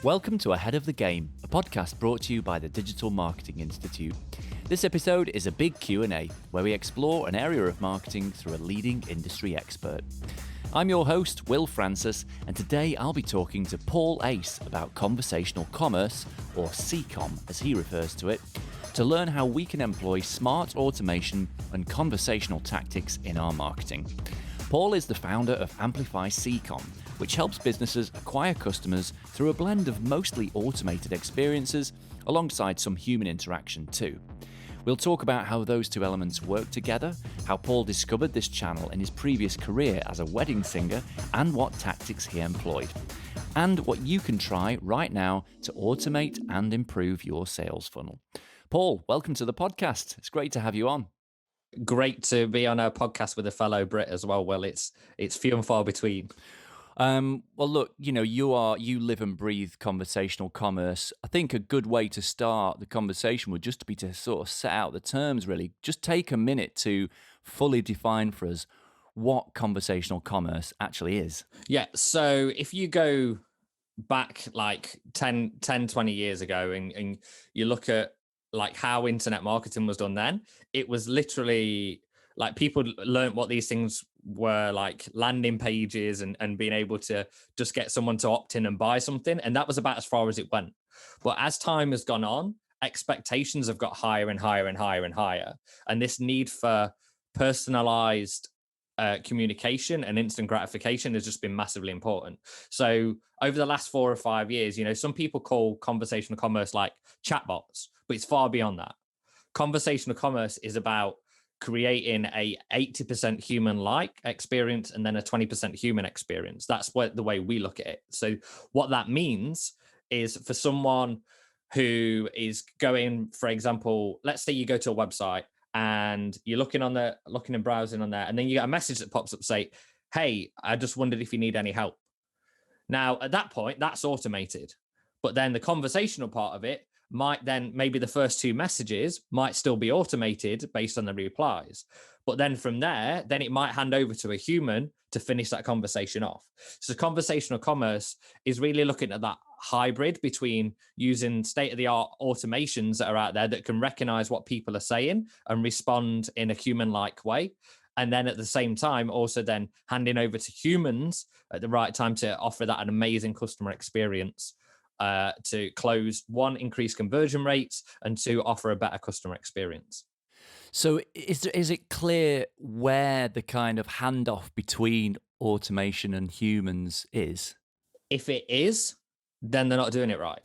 Welcome to Ahead of the Game, a podcast brought to you by the Digital Marketing Institute. This episode is a big Q&A where we explore an area of marketing through a leading industry expert. I'm your host, Will Francis, and today I'll be talking to Paul Ace about conversational commerce, or CCOM as he refers to it, to learn how we can employ smart automation and conversational tactics in our marketing. Paul is the founder of Amplify CCOM, which helps businesses acquire customers through a blend of mostly automated experiences alongside some human interaction too. We'll talk about how those two elements work together, how Paul discovered this channel in his previous career as a wedding singer, and what tactics he employed, and what you can try right now to automate and improve your sales funnel. Paul, welcome to the podcast. It's great to have you on. Great to be on a podcast with a fellow Brit as well. Well, it's few and far between. Well, look, you live and breathe conversational commerce. I think a good way to start the conversation would just be to sort of set out the terms, really. Just take a minute to fully define for us what conversational commerce actually is. Yeah, so if you go back like 10, 20 years ago and you look at like how internet marketing was done then, it was literally like people learned what these things were, like landing pages and being able to just get someone to opt in and buy something. And that was about as far as it went. But as time has gone on, expectations have got higher and higher and higher and higher. And this need for personalized communication and instant gratification has just been massively important. So over the last 4 or 5 years, some people call conversational commerce like chatbots, but it's far beyond that. Conversational commerce is about creating a 80% human-like experience and then a 20% human experience. That's the way we look at it. So what that means is for someone who is going, for example, let's say you go to a website and you're looking and browsing on there, and then you get a message that pops up say, "Hey, I just wondered if you need any help." Now, at that point, that's automated. But then the conversational part of it might then, maybe the first 2 messages might still be automated based on the replies. But then from there, then it might hand over to a human to finish that conversation off. So conversational commerce is really looking at that hybrid between using state-of-the-art automations that are out there that can recognize what people are saying and respond in a human-like way. And then at the same time, also then handing over to humans at the right time to offer that an amazing customer experience, to close, 1, increase conversion rates, and 2, offer a better customer experience. So is it clear where the kind of handoff between automation and humans is? If it is, then they're not doing it right.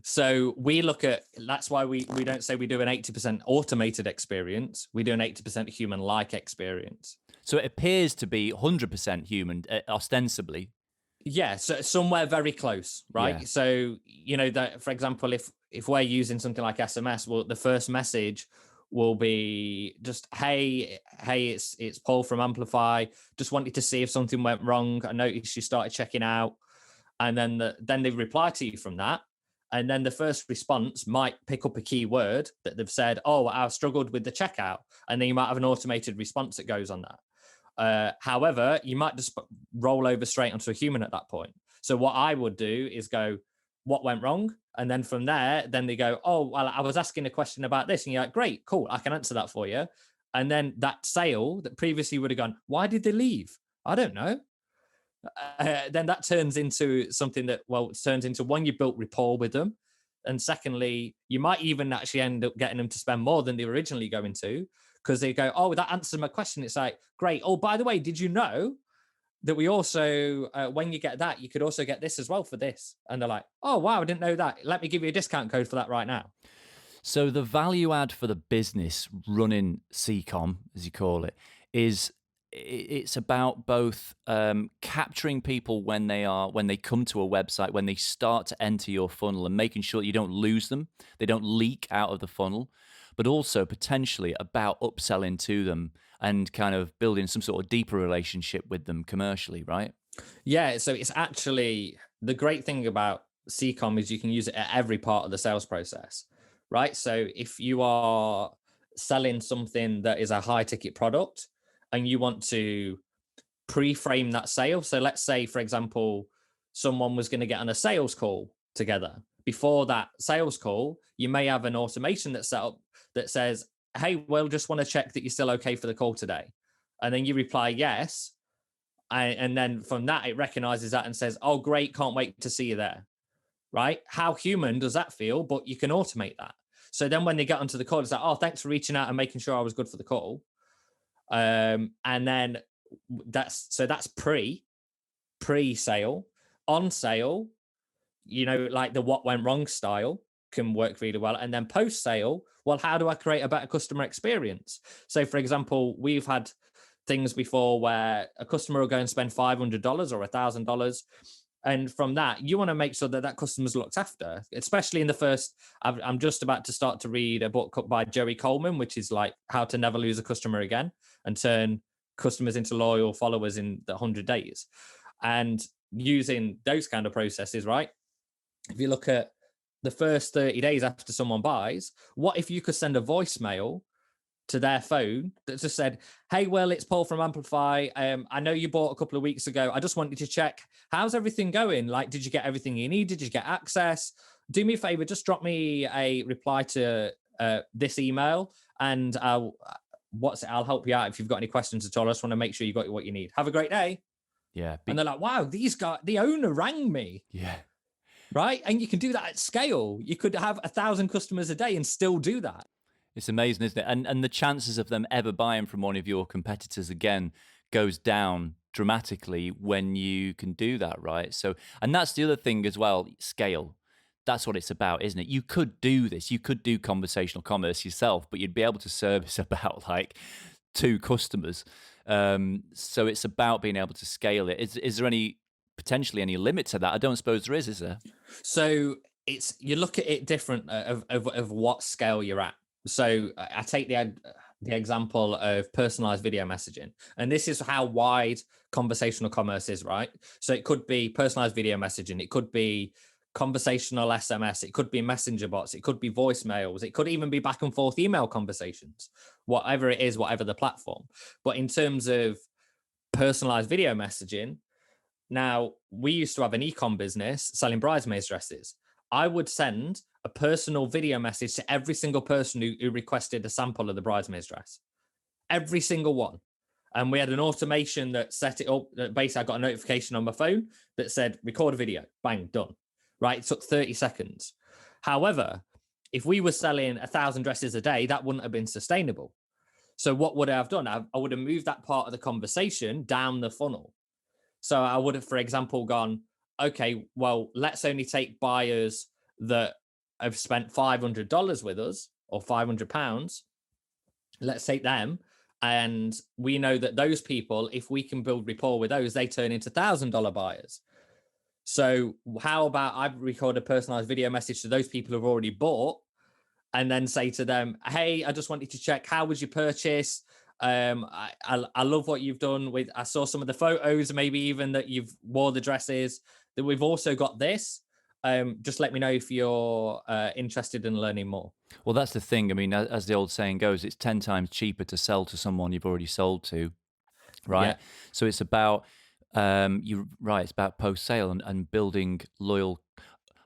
So we look at, that's why we don't say we do an 80% automated experience. We do an 80% human-like experience. So it appears to be 100% human, ostensibly. Yeah, so somewhere very close, right? Yeah. So, that, for example, if we're using something like SMS, well, the first message will be just, hey, it's Paul from Amplify. Just wanted to see if something went wrong. I noticed you started checking out. And then then they reply to you from that. And then the first response might pick up a key word that they've said, "Oh, I struggled with the checkout." And then you might have an automated response that goes on that. However, you might just roll over straight onto a human at that point. So what I would do is go, "What went wrong?" And then from there, then they go, "Oh, well, I was asking a question about this." And you're like, "Great, cool, I can answer that for you." And then that sale that previously would have gone, "Why did they leave? I don't know." Then that turns into something that, turns into, 1, you built rapport with them. And secondly, you might even actually end up getting them to spend more than they were originally going to, because they go, "Oh, that answers my question." It's like, "Great. Oh, by the way, did you know that we also, when you get that, you could also get this as well for this?" And they're like, "Oh, wow, I didn't know that. Let me give you a discount code for that right now." So the value add for the business running CCOM, as you call it, is it's about both capturing people when they come to a website, when they start to enter your funnel, and making sure you don't lose them, they don't leak out of the funnel, but also potentially about upselling to them and kind of building some sort of deeper relationship with them commercially, right? Yeah, so it's actually, the great thing about CCOM is you can use it at every part of the sales process, right? So if you are selling something that is a high ticket product and you want to pre-frame that sale. So let's say, for example, someone was going to get on a sales call together. Before that sales call, you may have an automation that's set up that says, hey, well, just want to check that you're still okay for the call today. And then you reply, yes. And then from that, it recognizes that and says, oh, great, can't wait to see you there. Right? How human does that feel? But you can automate that. So then when they get onto the call, it's like, oh, thanks for reaching out and making sure I was good for the call. And then that's pre-sale. On sale, like the what went wrong style can work really well. And then post-sale, well, how do I create a better customer experience? So for example, we've had things before where a customer will go and spend $500 or $1,000. And from that, you want to make sure that that customer's looked after, especially in the first. I'm just about to start to read a book by Joey Coleman, which is like how to never lose a customer again and turn customers into loyal followers in the 100 days. And using those kind of processes, right? If you look at the first 30 days after someone buys, what if you could send a voicemail to their phone that just said, hey, well, it's Paul from Amplify. I know you bought a couple of weeks ago. I just wanted to check, how's everything going? Like, did you get everything you need? Did you get access? Do me a favor, just drop me a reply to this email and I'll help you out if you've got any questions at all. I just want to make sure you got what you need. Have a great day. Yeah. And they're like, wow, these guys, the owner rang me. Yeah. Right. And you can do that at scale. You could have 1,000 customers a day and still do that. It's amazing, isn't it? And the chances of them ever buying from one of your competitors again goes down dramatically when you can do that, right? So, and that's the other thing as well, scale. That's what it's about, isn't it? You could do this. You could do conversational commerce yourself, but you'd be able to service about like 2 customers. So it's about being able to scale it. Is there potentially any limit to that? I don't suppose there is there? So you look at it different of what scale you're at. So I take the example of personalized video messaging, and this is how wide conversational commerce is, right? So it could be personalized video messaging, it could be conversational SMS, it could be messenger bots, it could be voicemails, it could even be back and forth email conversations, whatever it is, whatever the platform. But in terms of personalized video messaging, now we used to have an e-com business selling bridesmaids dresses. I would send a personal video message to every single person who requested a sample of the bridesmaid's dress. Every single one. And we had an automation that set it up. Basically, I got a notification on my phone that said, record a video. Bang, done. Right? It took 30 seconds. However, if we were selling 1,000 dresses a day, that wouldn't have been sustainable. So what would I have done? I would have moved that part of the conversation down the funnel. So I would have, for example, gone, okay, well, let's only take buyers that have spent $500 with us or £500. Let's take them. And we know that those people, if we can build rapport with those, they turn into $1,000 buyers. So how about I record a personalized video message to those people who've already bought and then say to them, hey, I just wanted to check, how was your purchase? I love what you've done with, I saw some of the photos, maybe even that you've wore the dresses, that we've also got this. Just let me know if you're interested in learning more. Well, that's the thing. I mean, as the old saying goes, it's 10 times cheaper to sell to someone you've already sold to, right? Yeah. So it's about, you're right, it's about post-sale and building loyal.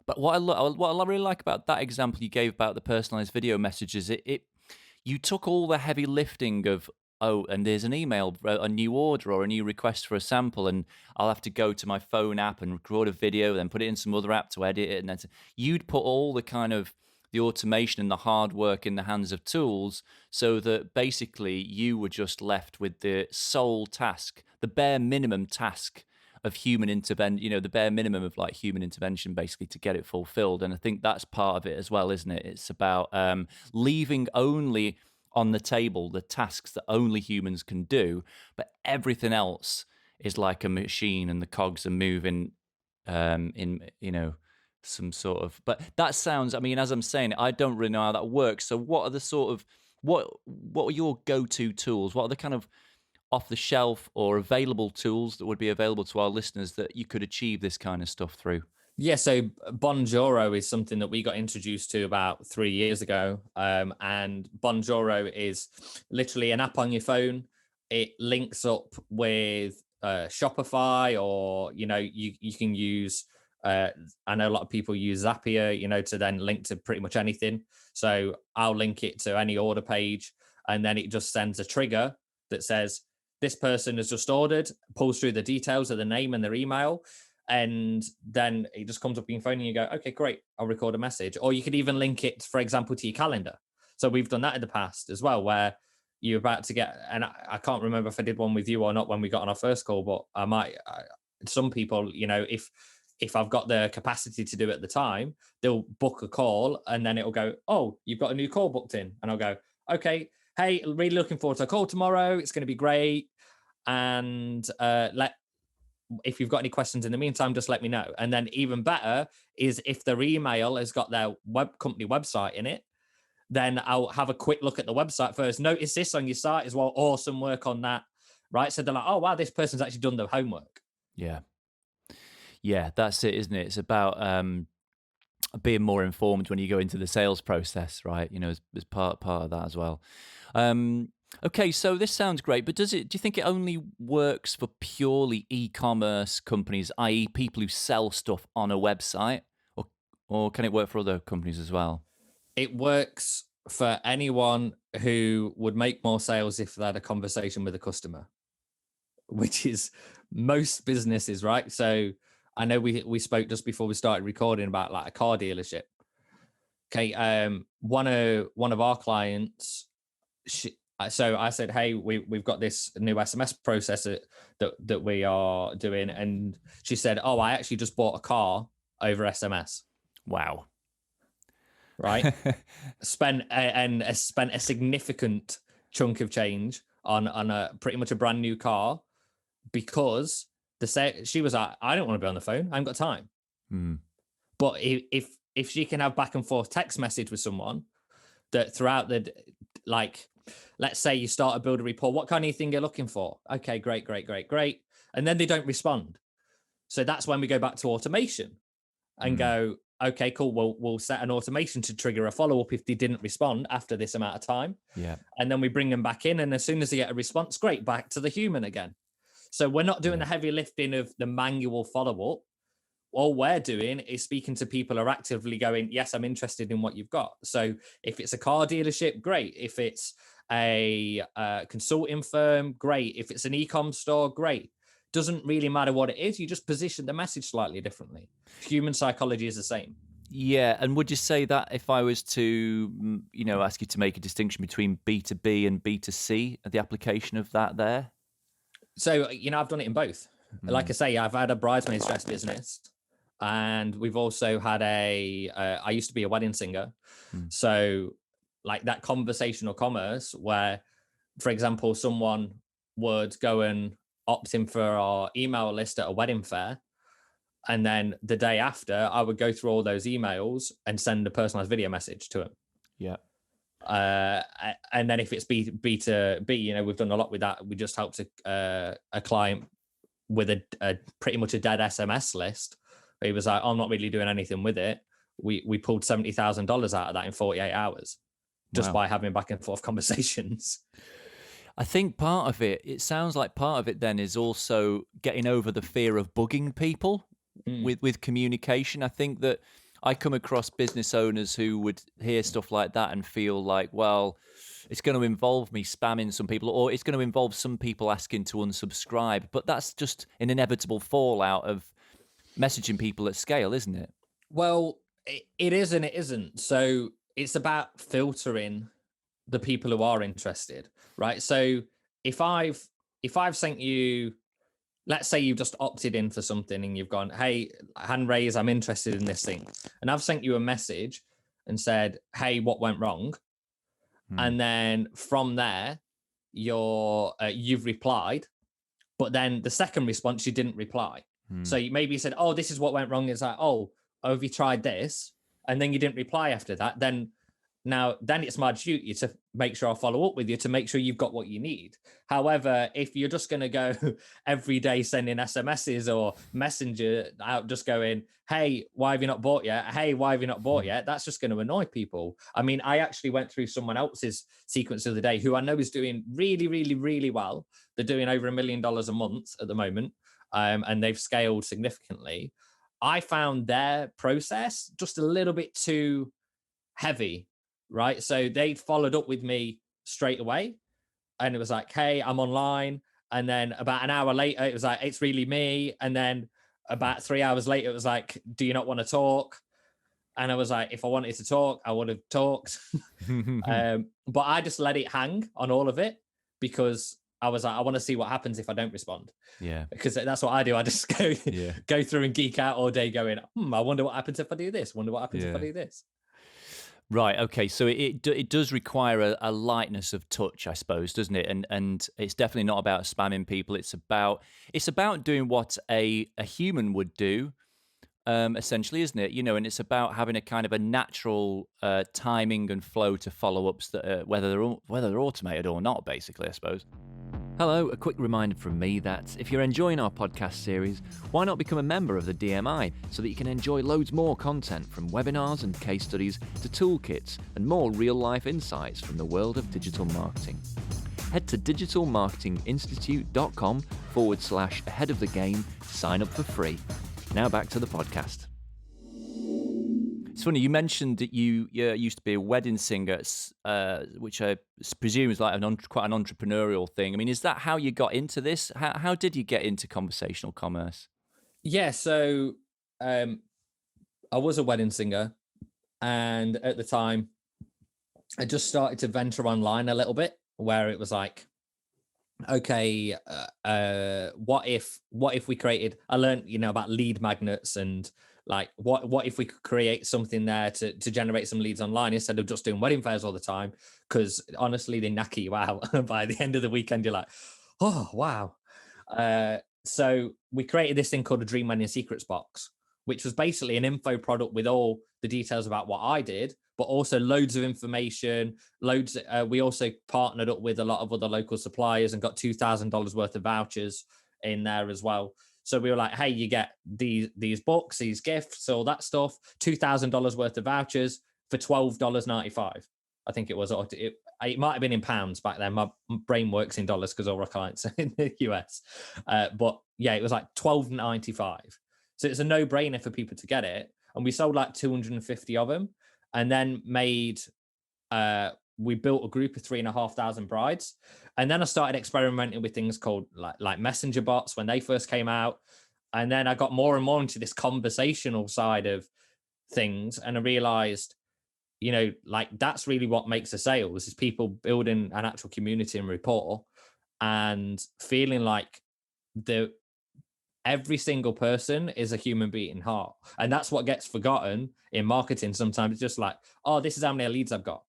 But what I really like about that example you gave about the personalized video messages, you took all the heavy lifting of, oh, and there's an email, a new order or a new request for a sample, and I'll have to go to my phone app and record a video, then put it in some other app to edit it, and then you'd put all the kind of the automation and the hard work in the hands of tools, so that basically you were just left with the sole task, the bare minimum task of human intervention, the bare minimum of like human intervention, basically, to get it fulfilled. And I think that's part of it as well, isn't it? It's about leaving only on the table the tasks that only humans can do, but everything else is like a machine and the cogs are moving in some sort of. But that sounds, I mean, as I'm saying, I don't really know how that works. So what are the sort of what are your go-to tools? What are the kind of off the shelf or available tools that would be available to our listeners that you could achieve this kind of stuff through? Yeah, so Bonjoro is something that we got introduced to about 3 years ago. And Bonjoro is literally an app on your phone. It links up with Shopify, or you can use. I know a lot of people use Zapier, to then link to pretty much anything. So I'll link it to any order page, and then it just sends a trigger that says this person has just ordered, pulls through the details of the name and their email, and then it just comes up in your phone and you go, okay, great, I'll record a message. Or you could even link it, for example, to your calendar. So we've done that in the past as well, where you're about to get, and I can't remember if I did one with you or not when we got on our first call, but I might, some people, if I've got the capacity to do it at the time, they'll book a call and then it'll go, oh, you've got a new call booked in. And I'll go, okay, hey, really looking forward to a call tomorrow. It's going to be great. And if you've got any questions in the meantime, just let me know. And then even better is if their email has got their company website in it, then I'll have a quick look at the website first. Notice this on your site as well. Awesome work on that. Right. So they're like, oh, wow, this person's actually done their homework. Yeah. Yeah, that's it, isn't it? It's about being more informed when you go into the sales process, right? As part of that as well. Okay, so this sounds great, but do you think it only works for purely e-commerce companies, i.e. people who sell stuff on a website, or can it work for other companies as well? It works for anyone who would make more sales if they had a conversation with a customer, which is most businesses, right? So I know we spoke just before we started recording about like a car dealership. Okay, one of our clients, so I said, hey, we've got this new SMS processor that we are doing, and she said, oh, I actually just bought a car over SMS. Wow. Right. spent a significant chunk of change on a pretty much a brand new car, because she was like, I don't want to be on the phone. I haven't got time. But if she can have back and forth text message with someone that throughout the, like, let's say you start to build a rapport, what kind of thing you're looking for? Okay, great. And then they don't respond. So that's when we go back to automation and go, okay, cool. We'll set an automation to trigger a follow-up if they didn't respond after this amount of time. Yeah. And then we bring them back in. And as soon as they get a response, great, back to the human again. So we're not doing the heavy lifting of the manual follow-up. All we're doing is speaking to people who are actively going, yes, I'm interested in what you've got. So if it's a car dealership, great. If it's a consulting firm, great. If it's an e-com store, great. Doesn't really matter what it is. You just position the message slightly differently. Human psychology is the same. Yeah. And would you say that if I was to, ask you to make a distinction between B2B and B2C, the application of that there? So, I've done it in both. Like I say, I've had a bridesmaid's dress business, and we've also had I used to be a wedding singer. So like that conversational commerce where, for example, someone would go and opt in for our email list at a wedding fair. And then the day after, I would go through all those emails and send a personalized video message to them. Yeah. And then if it's B2B, we've done a lot with that. We just helped a client with a pretty much a dead SMS list. He was like, I'm not really doing anything with it. We pulled $70,000 out of that in 48 hours just by having back and forth conversations. I think it sounds like part of it then is also getting over the fear of bugging people with communication. I think that I come across business owners who would hear stuff like that and feel like, well, it's going to involve me spamming some people, or it's going to involve some people asking to unsubscribe. But that's just an inevitable fallout of messaging people at scale, isn't it? Well, it is and it isn't. So it's about filtering the people who are interested, right? So if I've sent you, let's say you've just opted in for something and you've gone, hey, hand raise, I'm interested in this thing. And I've sent you a message and said, hey, what went wrong? And then from there, you've replied, but then the second response, you didn't reply. So maybe you said, oh, this is what went wrong. It's like, oh, have you tried this? And then you didn't reply after that. Then Now, then it's my duty to make sure I follow up with you to make sure you've got what you need. However, if you're just going to go every day sending SMSs or messenger out, just going, hey, why have you not bought yet? Hey, why have you not bought yet? That's just going to annoy people. I mean, I actually went through someone else's sequence the other day who I know is doing really, really, really well. They're doing over $1 million a month at the moment, and they've scaled significantly. I found their process just a little bit too heavy. Right. So they followed up with me straight away. And it was like, hey, I'm online. And then about an hour later, it was like, it's really me. And then about 3 hours later, it was like, do you not want to talk? And I was like, if I wanted to talk, I would have talked. But I just let it hang on all of it because I was like, I want to see what happens if I don't respond. Yeah. Because that's what I do. I just go through and geek out all day going, I wonder what happens if I do this. Wonder what happens if I do this. Right. Okay. So it does require a lightness of touch, I suppose, doesn't it? And it's definitely not about spamming people. It's about doing what a human would do, essentially, isn't it? And it's about having a kind of a natural timing and flow to follow-ups that whether they're automated or not, basically, I suppose. Hello, a quick reminder from me that if you're enjoying our podcast series, why not become a member of the DMI so that you can enjoy loads more content from webinars and case studies to toolkits and more real-life insights from the world of digital marketing. Head to digitalmarketinginstitute.com/ahead of the game to sign up for free. Now back to the podcast. It's funny, you mentioned that you used to be a wedding singer, which I presume is like quite an entrepreneurial thing. I mean, is that how you got into this? How did you get into conversational commerce? Yeah, so I was a wedding singer, and at the time, I just started to venture online a little bit, where it was like, okay, what if we created? I learned, about lead magnets and like what if we could create something there to generate some leads online instead of just doing wedding fairs all the time? Because honestly, they knacker you out. By the end of the weekend, you're like, oh wow. So we created this thing called a Dream Wedding Secrets box, which was basically an info product with all the details about what I did, but also loads of information. We also partnered up with a lot of other local suppliers and got $2,000 worth of vouchers in there as well. So we were like, hey, you get these books, these gifts, all that stuff, $2,000 worth of vouchers for $12.95. I think it was. It might have been in pounds back then. My brain works in dollars because all our clients are in the US. But yeah, it was like $12.95. So it's a no-brainer for people to get it. And we sold like 250 of them, and then we built a group of 3,500 brides. And then I started experimenting with things called like messenger bots when they first came out. And then I got more and more into this conversational side of things. And I realized, like that's really what makes a sales is people building an actual community and rapport and feeling like every single person is a human beating heart. And that's what gets forgotten in marketing. Sometimes it's just like, oh, this is how many leads I've got.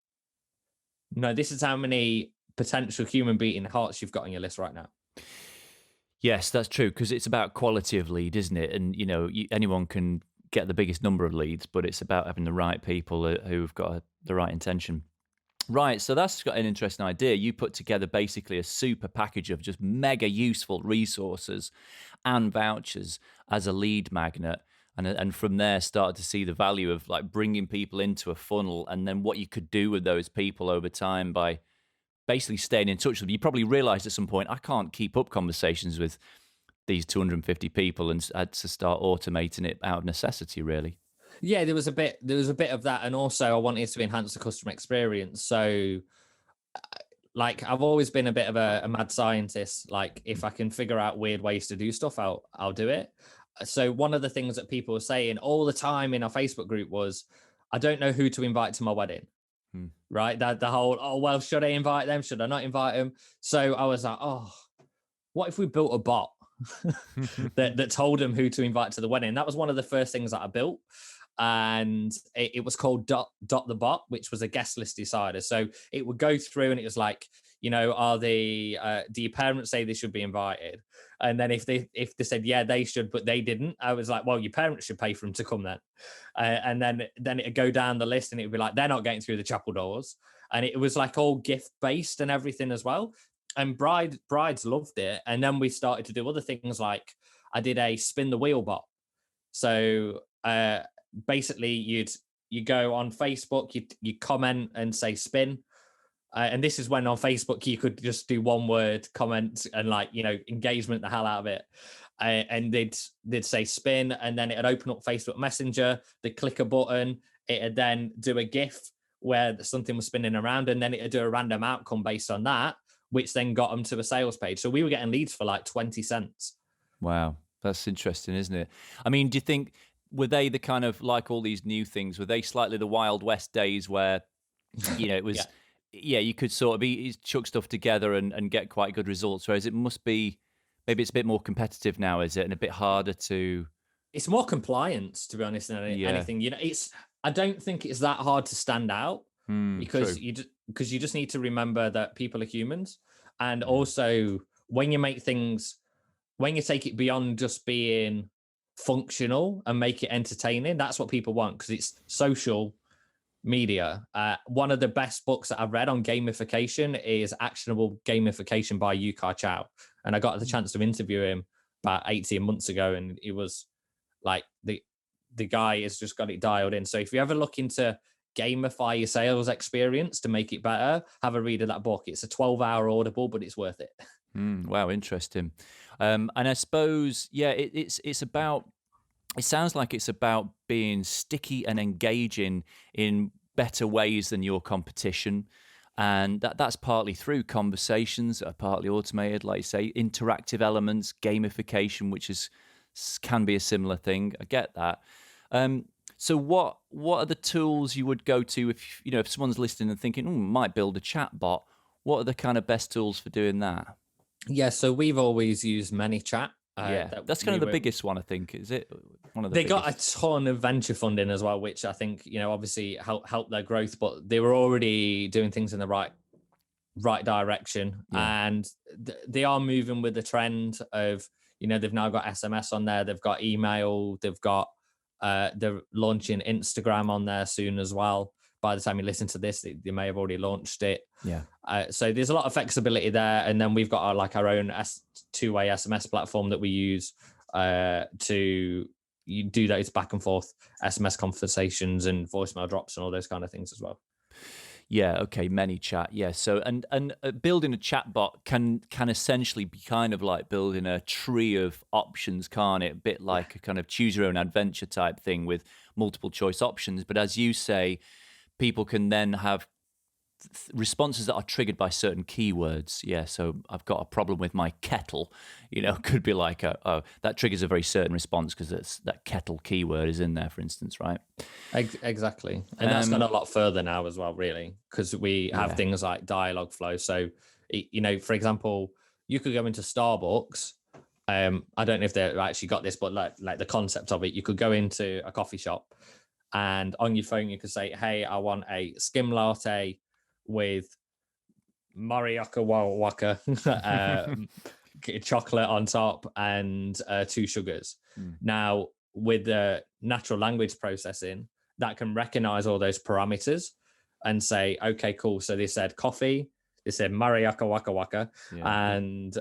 No, this is how many potential human beating hearts you've got on your list right now. Yes, that's true, because it's about quality of lead, isn't it? And, anyone can get the biggest number of leads, but it's about having the right people who've got the right intention. Right, so that's got an interesting idea. You put together basically a super package of just mega useful resources and vouchers as a lead magnet. And from there started to see the value of like bringing people into a funnel and then what you could do with those people over time by basically staying in touch with them. You probably realized at some point, I can't keep up conversations with these 250 people and had to start automating it out of necessity, really. Yeah, there was a bit of that. And also I wanted to enhance the customer experience. So like I've always been a bit of a mad scientist. Like if I can figure out weird ways to do stuff, I'll do it. So one of the things that people were saying all the time in our Facebook group was, I don't know who to invite to my wedding. Right? That the whole, oh, well, should I invite them? Should I not invite them? So I was like, oh, what if we built a bot that told them who to invite to the wedding? That was one of the first things that I built. And it was called Dot the Bot, which was a guest list decider. So it would go through and it was like, are the do your parents say they should be invited? And then if they said yeah they should but they didn't, I was like, well, your parents should pay for them to come then. And then it'd go down the list and it'd be like, they're not getting through the chapel doors. And it was like all gift based and everything as well. And brides loved it. And then we started to do other things, like I did a spin the wheel bot. So basically you go on Facebook, you comment and say spin. And this is when on Facebook you could just do one word comment and engagement the hell out of it. And they'd say spin, and then it'd open up Facebook Messenger. They'd click a button. It'd then do a GIF where something was spinning around, and then it'd do a random outcome based on that, which then got them to a sales page. So we were getting leads for like 20 cents. Wow, that's interesting, isn't it? I mean, do you think, were they the kind of, like all these new things, were they slightly the Wild West days where, it was, yeah, you could sort of chuck stuff together and get quite good results, whereas it must be, maybe it's a bit more competitive now, is it? And a bit harder to... It's more compliance, to be honest, than anything. I don't think it's that hard to stand out because you just need to remember that people are humans. And also when you make things, when you take it beyond just being functional and make it entertaining, that's what people want, because it's social media. One of the best books that I've read on gamification is Actionable Gamification by Yukai Chow. And I got the chance to interview him about 18 months ago. And it was like, the guy has just got it dialed in. So if you ever look into gamify your sales experience to make it better, have a read of that book. It's a 12-hour Audible, but it's worth it. Wow, interesting. And I suppose, it's about, it sounds like it's about being sticky and engaging in better ways than your competition. And that's partly through conversations that are partly automated, like you say, interactive elements, gamification, which can be a similar thing. I get that. So what are the tools you would go to if someone's listening and thinking, might build a chatbot? What are the kind of best tools for doing that? Yeah, so we've always used ManyChat. That's kind of the biggest one, I think. Is it one of the? They got a ton of venture funding as well, which I think obviously help their growth. But they were already doing things in the right direction, and they are moving with the trend of they've now got SMS on there, they've got email, they've got they're launching Instagram on there soon as well. By the time you listen to this, they may have already launched it. Yeah. So there's a lot of flexibility there. And then we've got our own two-way SMS platform that we use to do those back and forth SMS conversations and voicemail drops and all those kind of things as well. Yeah. Okay. ManyChat. Yeah. So and building a chatbot can essentially be kind of like building a tree of options, can't it? A bit like a kind of choose your own adventure type thing with multiple choice options. But as you say, people can then have responses that are triggered by certain keywords. Yeah, so I've got a problem with my kettle. Could be like, that triggers a very certain response because that kettle keyword is in there, for instance, right? Exactly. And that's gone a lot further now as well, really, because we have things like dialogue flow. So, for example, you could go into Starbucks. I don't know if they actually got this, but like the concept of it, you could go into a coffee shop and on your phone, you could say, hey, I want a skim latte with Mariaka Waka chocolate on top and 2 sugars. Now, with the natural language processing, that can recognize all those parameters and say, okay, cool. So they said coffee, they said Mariaka Waka, and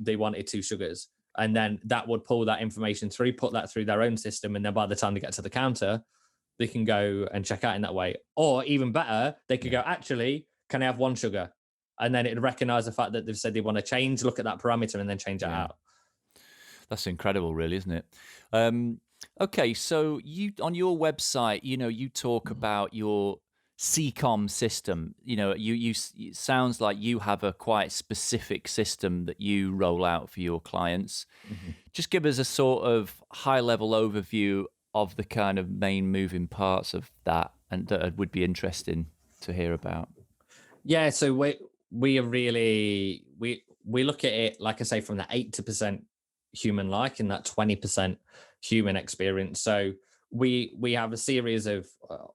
they wanted 2 sugars. And then that would pull that information through, put that through their own system. And then by the time they get to the counter, they can go and check out in that way. Or even better, they could go, actually, can I have 1 sugar? And then it'd recognize the fact that they've said they want to change, look at that parameter and then change it out. That's incredible, really, isn't it? Okay, so you on your website, you talk about your CCOM system. It sounds like you have a quite specific system that you roll out for your clients. Just give us a sort of high-level overview of the kind of main moving parts of that, and that would be interesting to hear about. Yeah, so we are really we look at it, like I say, from the 80% human-like and that 20% human experience. So we have a series of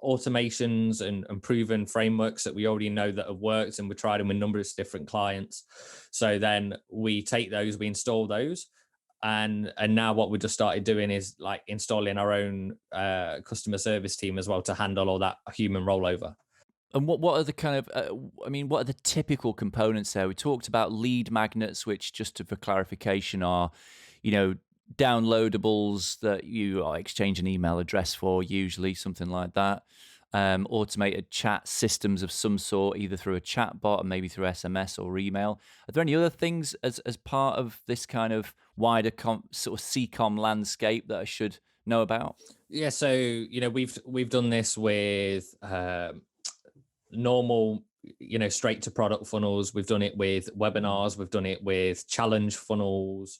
automations and proven frameworks that we already know that have worked, and we tried them with numerous different clients. So then we take those, we install those, and now what we just started doing is like installing our own customer service team as well to handle all that human rollover. And what are the kind of, what are the typical components there? We talked about lead magnets, which, for clarification, are, downloadables that you exchange an email address for, usually something like that. Automated chat systems of some sort, either through a chatbot and maybe through SMS or email. Are there any other things as part of this kind of wider sort of CCOM landscape that I should know about? Yeah, so we've done this with normal, straight to product funnels. We've done it with webinars. We've done it with challenge funnels.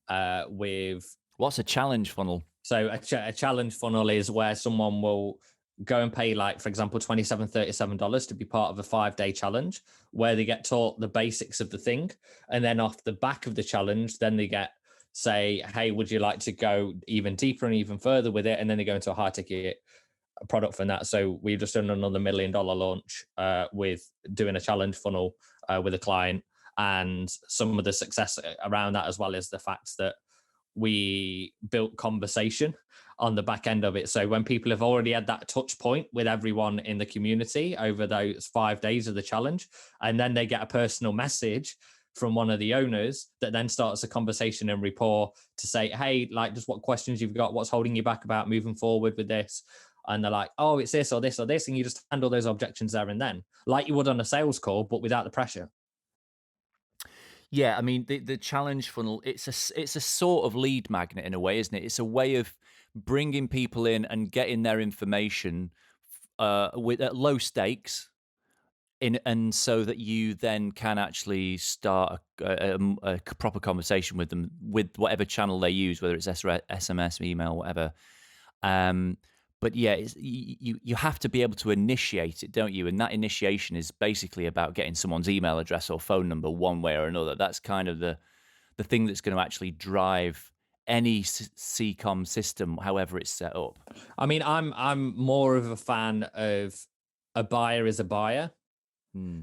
What's a challenge funnel? So a challenge funnel is where someone will go and pay, like, for example, $27, $37 to be part of a 5-day challenge where they get taught the basics of the thing. And then off the back of the challenge, then they get, say, hey, would you like to go even deeper and even further with it? And then they go into a high ticket product from that. So we've just done another $1 million launch with doing a challenge funnel with a client. And some of the success around that as well is the fact that we built conversation on the back end of it. So when people have already had that touch point with everyone in the community over those 5 days of the challenge, and then they get a personal message from one of the owners that then starts a conversation and rapport to say, hey, like, just what questions you've got, what's holding you back about moving forward with this? And they're like, oh, it's this or this or this. And you just handle those objections there and then, like you would on a sales call, but without the pressure. Yeah, I mean, the challenge funnel, it's a sort of lead magnet in a way, isn't it? It's a way of bringing people in and getting their information with at low stakes, and so that you then can actually start a proper conversation with them with whatever channel they use, whether it's SMS, email, whatever. But yeah, you have to be able to initiate it, don't you? And that initiation is basically about getting someone's email address or phone number one way or another. That's kind of the thing that's going to actually drive any CCOM system, however it's set up. I mean, I'm more of a fan of a buyer is a buyer.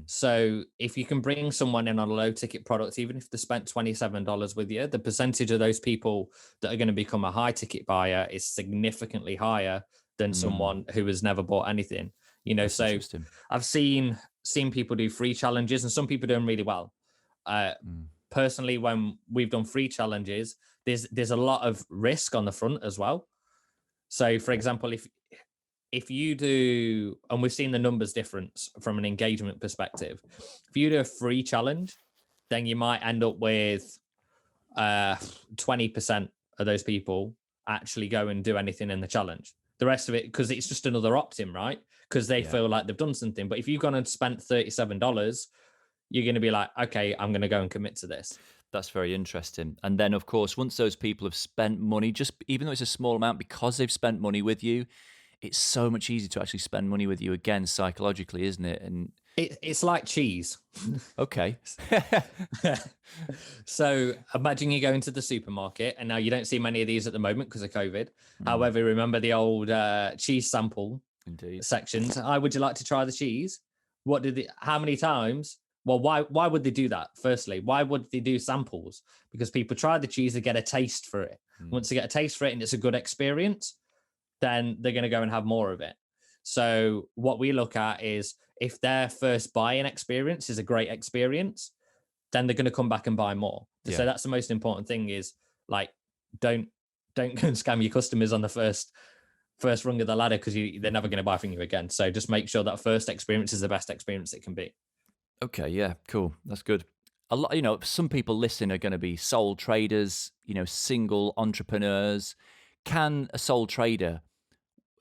So if you can bring someone in on a low ticket product, even if they spent $27 with you, the percentage of those people that are going to become a high ticket buyer is significantly higher than someone who has never bought anything. That's so I've seen people do free challenges, and some people do them really well. Personally, when we've done free challenges, there's a lot of risk on the front as well. So for example, if you do, and we've seen the numbers difference from an engagement perspective, if you do a free challenge, then you might end up with 20% of those people actually go and do anything in the challenge. The rest of it, because it's just another opt-in, right? Because they feel like they've done something. But if you've gone and spent $37, you're going to be like, okay, I'm going to go and commit to this. That's very interesting. And then, of course, once those people have spent money, just even though it's a small amount, because they've spent money with you, it's so much easier to actually spend money with you again psychologically, isn't it? And it's like cheese. Okay. So imagine you go into the supermarket, and now you don't see many of these at the moment because of COVID. However, remember the old cheese sample sections. Hi, would you like to try the cheese? How many times? Well, why would they do that? Firstly, why would they do samples? Because people try the cheese to get a taste for it. Once they get a taste for it and it's a good experience, then they're going to go and have more of it. So what we look at is if their first buying experience is a great experience, then they're going to come back and buy more. So that's the most important thing is, like, don't go and scam your customers on the first rung of the ladder, because they're never going to buy from you again. So just make sure that first experience is the best experience it can be. Okay, yeah, cool. That's good. A lot, some people listening are going to be sole traders, single entrepreneurs. Can a sole trader,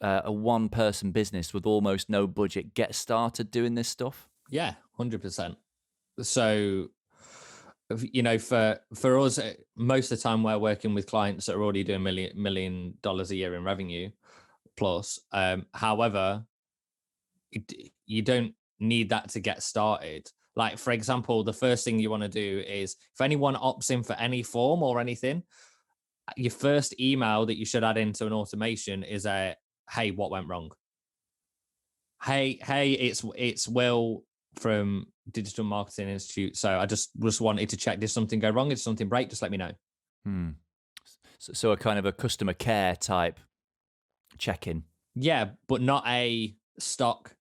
a one-person business with almost no budget, get started doing this stuff? Yeah, 100%. So, for us, most of the time we're working with clients that are already doing $1 million a year in revenue plus. However, you don't need that to get started. Like, for example, the first thing you want to do is, if anyone opts in for any form or anything, your first email that you should add into an automation is hey, what went wrong? Hey, it's Will from Digital Marketing Institute. So I just wanted to check, did something go wrong? Did something break? Just let me know. So a kind of a customer care type check-in. Yeah, but not a stock,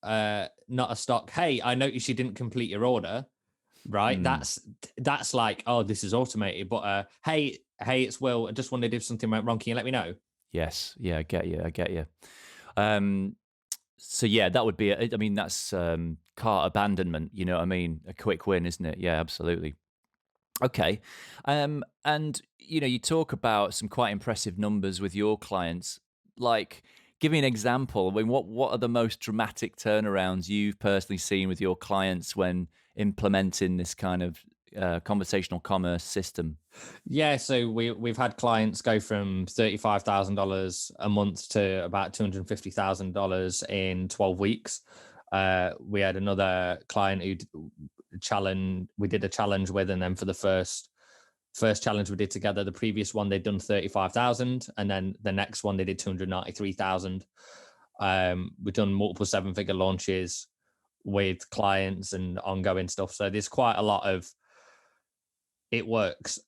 hey, I noticed you didn't complete your order. Right. That's like, oh, this is automated. But hey, it's Will. I just wondered if something went wrong. Can you let me know? Yes. Yeah, I get you. So yeah, that would be, I mean, that's cart abandonment, you know what I mean? A quick win, isn't it? Yeah, absolutely. Okay. And, you know, you talk about some quite impressive numbers with your clients. Like, give me an example. I mean, what are the most dramatic turnarounds you've personally seen with your clients when implementing this kind of conversational commerce system? Yeah, so we've had clients go from $35,000 a month to about $250,000 in 12 weeks. We had another client who we did a challenge with, and then for the first challenge we did together, the previous one they'd done 35,000, and then the next one they did 293,000. We've done multiple 7-figure launches with clients and ongoing stuff. So there's quite a lot of, it works.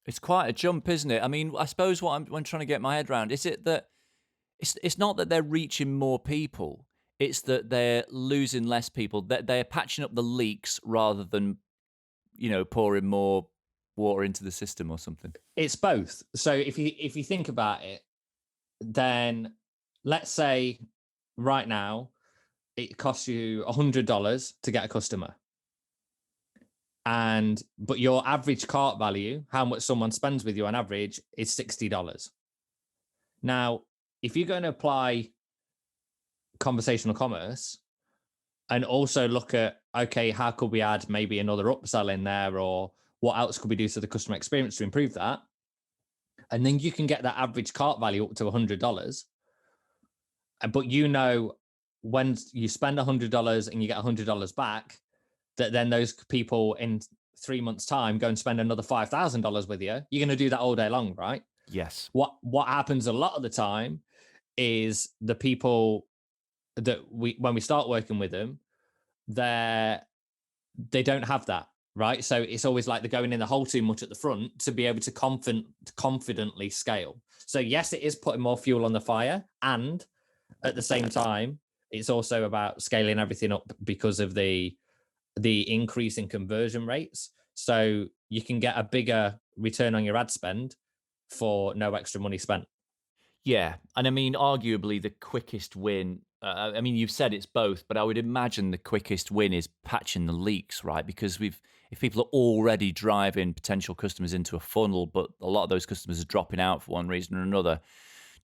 It's quite a jump, isn't it? I mean, I suppose what I'm trying to get my head around, is it that it's not that they're reaching more people, it's that they're losing less people, that they're patching up the leaks rather than, you know, pouring more water into the system or something. It's both. So if you think about it, then let's say right now it costs you $100 to get a customer. But your average cart value, how much someone spends with you on average, is $60. Now, if you're going to apply conversational commerce and also look at, okay, how could we add maybe another upsell in there, or what else could we do to the customer experience to improve that? And then you can get that average cart value up to $100. But you know, when you spend $100 and you get $100 back, that then those people in 3 months' time go and spend another $5,000 with you. You're going to do that all day long, right? Yes. What happens a lot of the time is the people that when we start working with them, they don't have that, right? So it's always like they're going in the hole too much at the front to be able to confidently scale. So yes, it is putting more fuel on the fire, and at the same time, it's also about scaling everything up because of the increase in conversion rates. So you can get a bigger return on your ad spend for no extra money spent. Yeah. And I mean, arguably the quickest win, I mean, you've said it's both, but I would imagine the quickest win is patching the leaks, right? Because if people are already driving potential customers into a funnel, but a lot of those customers are dropping out for one reason or another,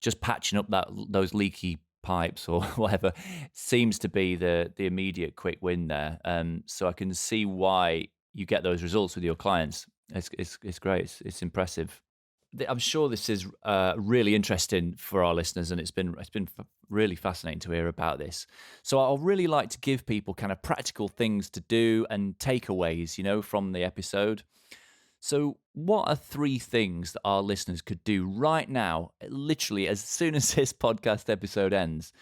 just patching up those leaky pipes or whatever seems to be the immediate quick win there. So I can see why you get those results with your clients. It's great. It's impressive. I'm sure this is really interesting for our listeners, and it's been really fascinating to hear about this. So I'll really like to give people kind of practical things to do and takeaways, you know, from the episode. So what are 3 things that our listeners could do right now, literally as soon as this podcast episode ends,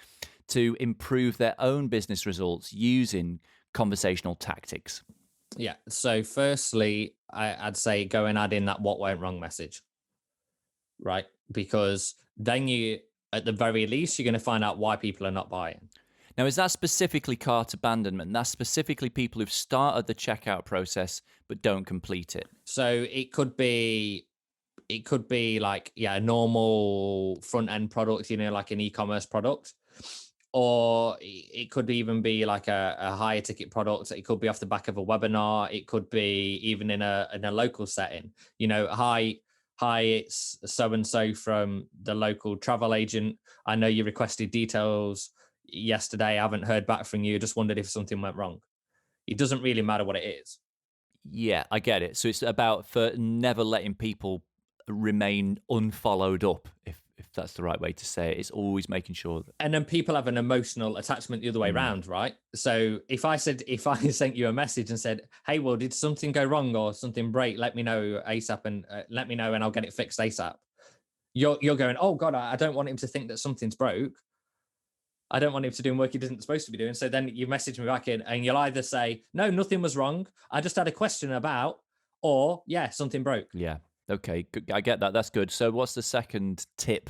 to improve their own business results using conversational tactics? Yeah. So firstly, I'd say go and add in that what went wrong message, right? Because then at the very least, you're going to find out why people are not buying. Now, is that specifically cart abandonment? That's specifically people who've started the checkout process but don't complete it? So it could be like, a normal front end product, you know, like an e-commerce product, or it could even be like a higher ticket product. It could be off the back of a webinar. It could be even in a local setting, you know, hi, it's so-and-so from the local travel agent. I know you requested details yesterday. I haven't heard back from you. Just wondered if something went wrong. It doesn't really matter what it is. Yeah, I get it. So it's about for never letting people remain unfollowed up, if that's the right way to say it. It's always making sure that... And then people have an emotional attachment the other way around, right? So if I sent you a message and said, hey, well, did something go wrong or something break? Let me know ASAP, and let me know and I'll get it fixed ASAP. You're going, oh God, I don't want him to think that something's broke. I don't want him to do work he isn't supposed to be doing. So then you message me back in and you'll either say, no, nothing was wrong. I just had a question about, or yeah, something broke. Yeah. Okay. I get that. That's good. So what's the second tip?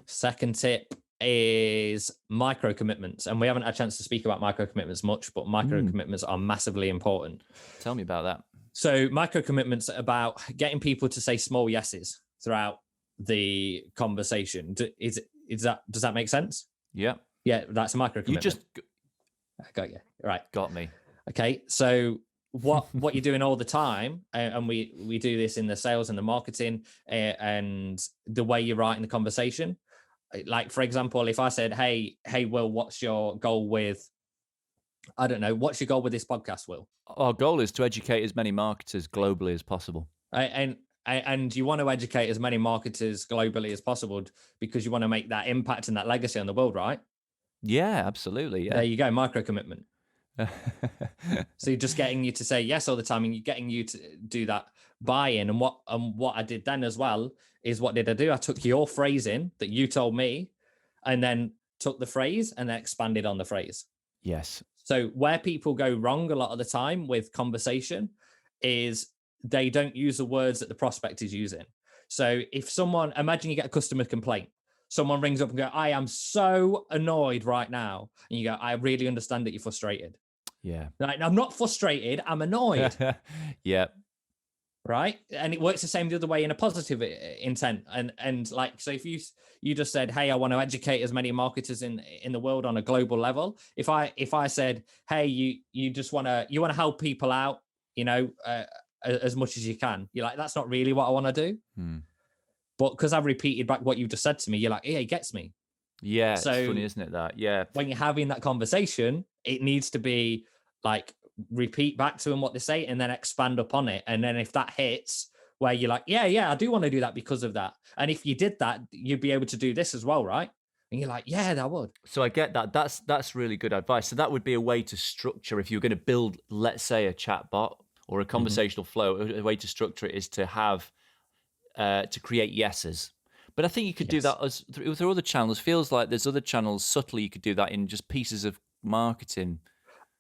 Second tip is micro commitments. And we haven't had a chance to speak about micro commitments much, but micro commitments are massively important. Tell me about that. So micro commitments are about getting people to say small yeses throughout the conversation. Does that make sense? Yeah. Yeah, that's a micro commitment. You just... I got you. Right. Got me. Okay. So what you're doing all the time, and we do this in the sales and the marketing, and the way you're writing the conversation. Like, for example, if I said, hey, Will, what's your goal with, I don't know, what's your goal with this podcast, Will? Our goal is to educate as many marketers globally as possible. And you want to educate as many marketers globally as possible because you want to make that impact and that legacy on the world, right? Yeah, absolutely. Yeah. There you go, micro commitment. So you're just getting you to say yes all the time, and you're getting you to do that buy-in. And what I did then as well is, what did I do? I took your phrasing that you told me, and then took the phrase and then expanded on the phrase. Yes. So where people go wrong a lot of the time with conversation is they don't use the words that the prospect is using. So if someone, imagine you get a customer complaint, someone rings up and go, I am so annoyed right now. And you go, I really understand that you're frustrated. Yeah. Like, I'm not frustrated, I'm annoyed. Yeah. Right. And it works the same the other way in a positive intent. And like, so if you just said, hey, I want to educate as many marketers in the world on a global level. If I said, hey, you want to help people out, as much as you can, you're like, that's not really what I want to do. But because I've repeated back what you've just said to me, you're like, yeah, he gets me. Yeah. So it's funny, isn't it? That, yeah. When you're having that conversation, it needs to be like, repeat back to them what they say and then expand upon it. And then if that hits where you're like, yeah, I do want to do that because of that. And if you did that, you'd be able to do this as well, right? And you're like, yeah, that would. So I get that. That's really good advice. So that would be a way to structure, if you're going to build, let's say, a chatbot or a conversational flow, a way to structure it is to have, to create yeses. But I think you could do that through other channels. Feels like there's other channels subtly you could do that in, just pieces of marketing.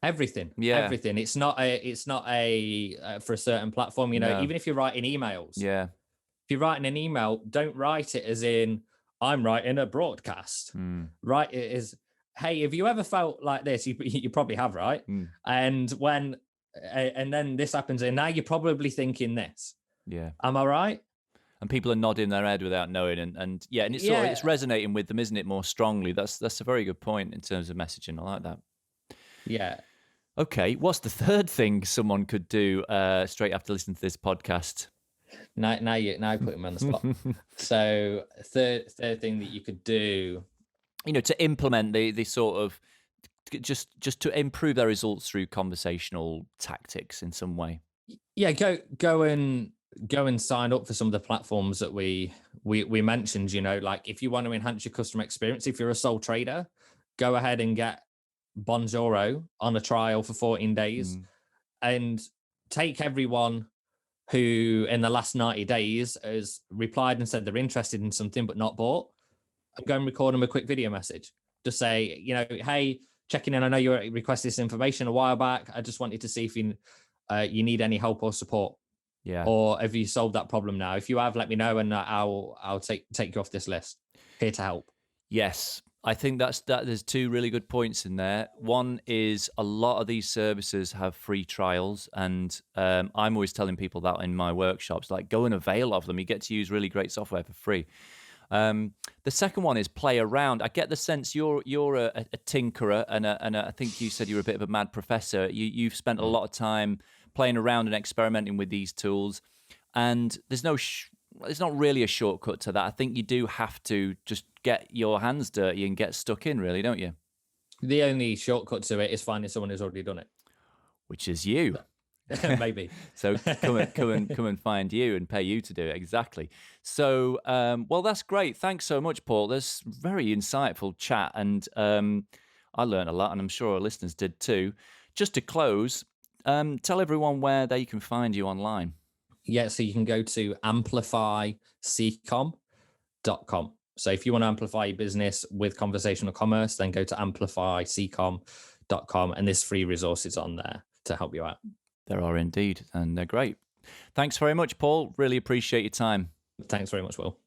Everything. It's not a for a certain platform, even if you're writing emails. Yeah. If you're writing an email, don't write it as in, I'm writing a broadcast. Write it as, hey, have you ever felt like this? You probably have, right? And then this happens, and now you're probably thinking this. Yeah. Am I right? And people are nodding their head without knowing, and it's sort of, it's resonating with them, isn't it, more strongly? That's a very good point in terms of messaging. I like that. Yeah. Okay, what's the third thing someone could do straight after listening to this podcast? Now you put me on the spot. So third thing that you could do, to implement the sort of just to improve their results through conversational tactics in some way. Yeah, go and sign up for some of the platforms that we mentioned. Like, if you want to enhance your customer experience, if you're a sole trader, go ahead and get Bonjoro on a trial for 14 days and take everyone who in the last 90 days has replied and said they're interested in something but not bought, and go and record them a quick video message. Just say, hey, checking in. I know you requested this information a while back. I just wanted to see if you need any help or support. Yeah. Or have you solved that problem now? If you have, let me know, and I'll take you off this list. Here to help. Yes. I think that there's two really good points in there. One is, a lot of these services have free trials, and I'm always telling people that in my workshops, like, go and avail of them. You get to use really great software for free. The second one is play around. I get the sense you're a tinkerer, and I think you said you're a bit of a mad professor. You've spent a lot of time playing around and experimenting with these tools, and there's not really a shortcut to that. I think you do have to just get your hands dirty and get stuck in, really, don't you? The only shortcut to it is finding someone who's already done it. Which is you. Maybe. So come and find you and pay you to do it. Exactly. So, well, that's great. Thanks so much, Paul. That's very insightful chat, and I learned a lot, and I'm sure our listeners did too. Just to close, tell everyone where they can find you online. Yeah, so you can go to amplifycom.com. So if you want to amplify your business with conversational commerce, then go to amplifycom.com, and there's free resources on there to help you out. There are indeed, and they're great. Thanks very much, Paul. Really appreciate your time. Thanks very much, Will.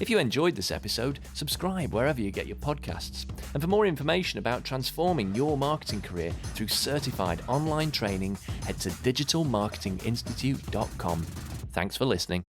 If you enjoyed this episode, subscribe wherever you get your podcasts. And for more information about transforming your marketing career through certified online training, head to digitalmarketinginstitute.com. Thanks for listening.